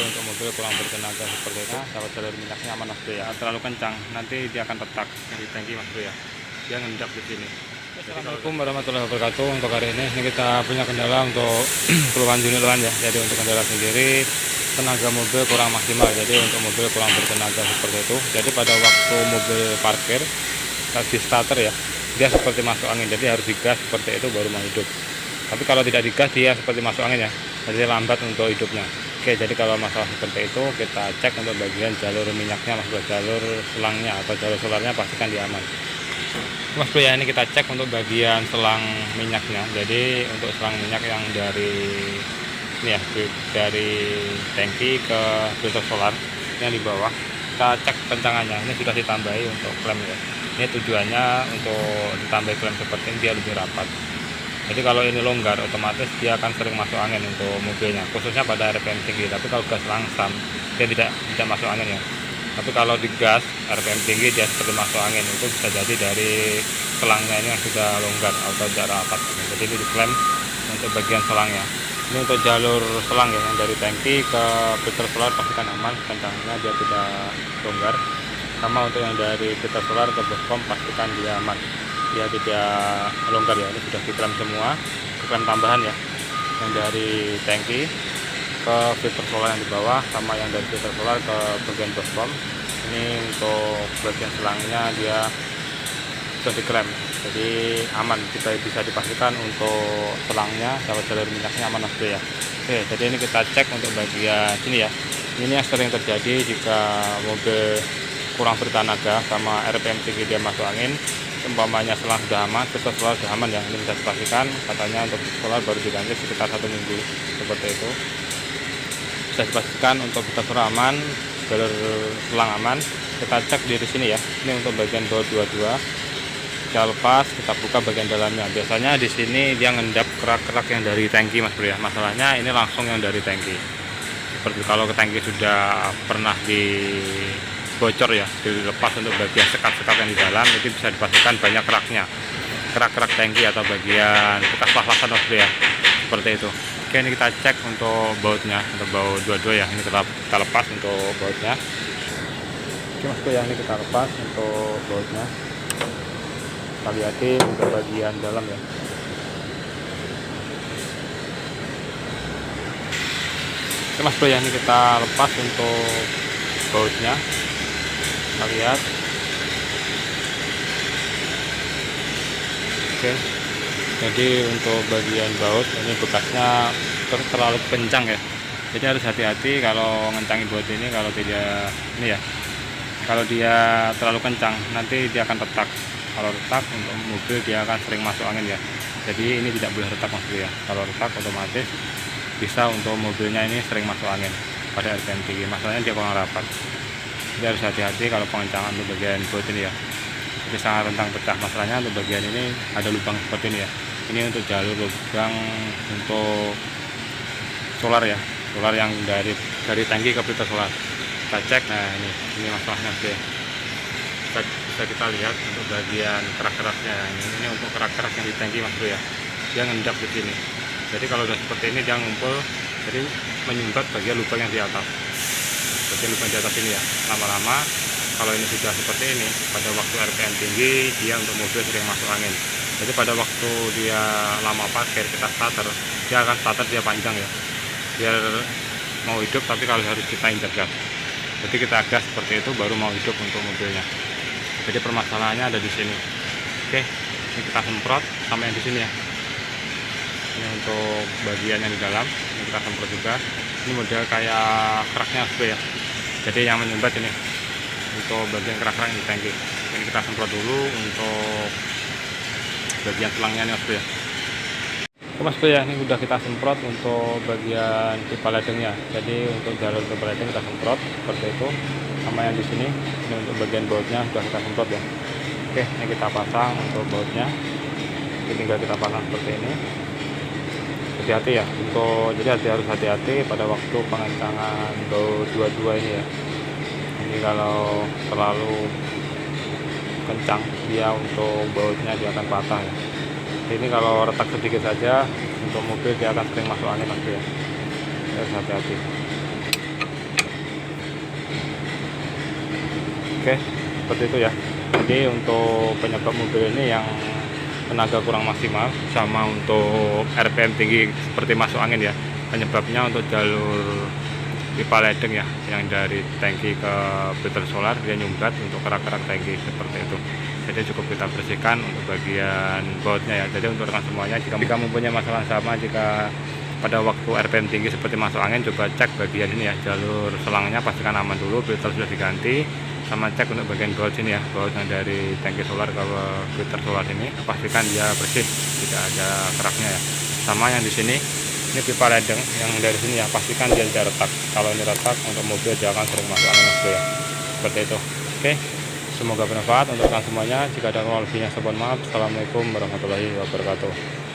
untuk mobil kurang bertenaga seperti itu, dapat jalur minyaknya aman mas bro ya. Terlalu kencang nanti dia akan retak di tangki mas bro ya, dia ngendap di sini. Assalamualaikum warahmatullahi wabarakatuh. Untuk hari ini kita punya kendala untuk keluhan unit loan ya. Jadi untuk kendala sendiri, tenaga mobil kurang maksimal, jadi untuk mobil kurang bertenaga seperti itu. Jadi pada waktu mobil parkir di starter ya, dia seperti masuk angin, jadi harus digas seperti itu baru mau hidup. Tapi kalau tidak digas dia seperti masuk angin ya, jadi lambat untuk hidupnya. Oke, jadi kalau masalah seperti itu kita cek untuk bagian jalur minyaknya mas bro, jalur selangnya atau jalur solarnya pastikan dia aman mas bro ya. Ini kita cek untuk bagian selang minyaknya. Jadi untuk selang minyak yang dari ini ya, dari tangki ke filter solar yang di bawah, kita cek kencangannya. Ini sudah ditambahi untuk klem ya. Ini tujuannya untuk ditambah klem seperti ini biar lebih rapat. Jadi kalau ini longgar otomatis dia akan sering masuk angin untuk mobilnya, khususnya pada RPM tinggi. Tapi kalau gas langsam dia tidak masuk angin ya. Tapi kalau digas RPM tinggi dia seperti masuk angin. Itu bisa jadi dari selangnya ini yang sudah longgar atau tidak rapat. Jadi ini diklaim untuk bagian selangnya. Ini untuk jalur selang ya, yang dari tangki ke filter solar pastikan aman, kencangnya dia tidak longgar. Sama untuk yang dari filter solar ke baskom pastikan dia aman, dia tidak longgar ya. Ini sudah diklaim semua, diklaim tambahan ya, yang dari tangki ke filter solar yang di bawah, sama yang dari filter solar ke bagian baskom. Ini untuk bagian selangnya dia sudah diklaim, jadi aman, kita bisa dipastikan untuk selangnya dapat jalur minyaknya aman mas bro ya. Oke, jadi ini kita cek untuk bagian sini ya. Ini yang sering terjadi jika mobil kurang bertenaga sama RPM tinggi dia masuk angin. Umpamanya selang sudah aman, filter solar sudah aman ya, ini bisa dipastikan. Katanya untuk solar baru diganti sekitar 1 minggu seperti itu. Bisa dipastikan untuk filter solar aman, jalur selang aman. Kita cek di sini ya. Ini untuk bagian baut 22. Kita lepas, kita buka bagian dalamnya. Biasanya di sini dia ngendap kerak-kerak yang dari tangki mas bro ya. Masalahnya ini langsung yang dari tangki. Seperti kalau ke tangki sudah pernah bocor ya, dilepas untuk bagian sekat-sekat yang di dalam, itu bisa dipastikan banyak keraknya, kerak-kerak tangki atau bagian bekas pas-pasan mas bro ya, seperti itu. Oke, ini kita cek untuk bautnya, untuk baut 22 ya. Ini kita lepas untuk bautnya. Oke mas bro ya, ini kita lepas untuk bautnya. Kita lihatin untuk bagian dalam ya. Oke mas bro ya, ini kita lepas untuk bautnya. Kita lihat. Oke, jadi untuk bagian baut ini bekasnya terlalu kencang ya, jadi harus hati-hati kalau ngencangin baut ini. Kalau tidak ini ya, kalau dia terlalu kencang nanti dia akan retak. Kalau retak untuk mobil dia akan sering masuk angin ya, jadi ini tidak boleh retak mas bro ya. Kalau retak otomatis bisa untuk mobilnya ini sering masuk angin pada RPM tinggi, masalahnya dia kurang rapat. Jadi harus hati-hati kalau pengencangan untuk bagian baut ini ya, jadi sangat rentan pecah. Masalahnya untuk bagian ini ada lubang seperti ini ya. Ini untuk jalur lubang untuk solar ya, solar yang dari tangki ke filter solar. Kita cek, nah ini masalahnya oke. Bisa kita lihat untuk bagian kerak-keraknya. Ini untuk kerak-kerak yang di tangki mas bro ya, dia ngendap di sini. Jadi kalau udah seperti ini dia ngumpul, jadi menyumbat bagian lubang yang di atas, bagian lubang di atas ini ya. Lama-lama kalau ini sudah seperti ini, pada waktu RPM tinggi dia untuk mobil sering masuk angin. Jadi pada waktu dia lama parkir kita starter, dia akan starter dia panjang ya, biar mau hidup. Tapi kalau harus kita injak gas, jadi kita gas seperti itu baru mau hidup untuk mobilnya. Jadi permasalahannya ada di sini. Oke, ini kita semprot sama yang di sini ya. Ini untuk bagian yang di dalam, ini kita semprot juga. Ini model kayak keraknya bro ya, jadi yang menyumbat ini untuk bagian kerak-kerak di tangki. Ini kita semprot dulu untuk bagian selangnya nih mas bro ya. Oke mas bro ya, ini udah kita semprot untuk bagian pipa ledengnya. Jadi untuk jalur pipa ledeng kita semprot seperti itu, sama yang di sini. Ini untuk bagian bautnya sudah kita semprot ya. Oke, ini kita pasang untuk bautnya. Ini tinggal kita pasang seperti ini. Hati-hati ya, jadi harus hati-hati pada waktu pengencangan baut 22 ini ya. Ini kalau terlalu kencang dia untuk bautnya dia akan patah ya. Ini kalau retak sedikit saja untuk mobil dia akan sering masuk angin mas bro ya. Harus hati-hati. Oke, seperti itu ya. Jadi untuk penyebab mobil ini yang tenaga kurang maksimal, sama untuk RPM tinggi seperti masuk angin ya. Penyebabnya untuk jalur pipa ledeng ya, yang dari tangki ke filter solar dia nyumbat untuk kerak-kerak tangki seperti itu. Jadi cukup kita bersihkan untuk bagian bautnya ya. Jadi untuk rekan semuanya, jika mempunyai masalah sama, jika pada waktu RPM tinggi seperti masuk angin, coba cek bagian ini ya, jalur selangnya pastikan aman dulu, filter sudah diganti, sama cek untuk bagian baut sini ya, baut yang dari tangki solar ke filter solar ini, pastikan dia bersih, tidak ada keraknya ya. Sama yang di sini, ini pipa ledeng yang dari sini ya, pastikan dia tidak retak. Kalau ini retak, untuk mobil jangan sering masuk angin ya, seperti itu. Oke, semoga bermanfaat untuk kalian semuanya. Jika ada kurang lebihnya, mohon maaf. Assalamualaikum warahmatullahi wabarakatuh.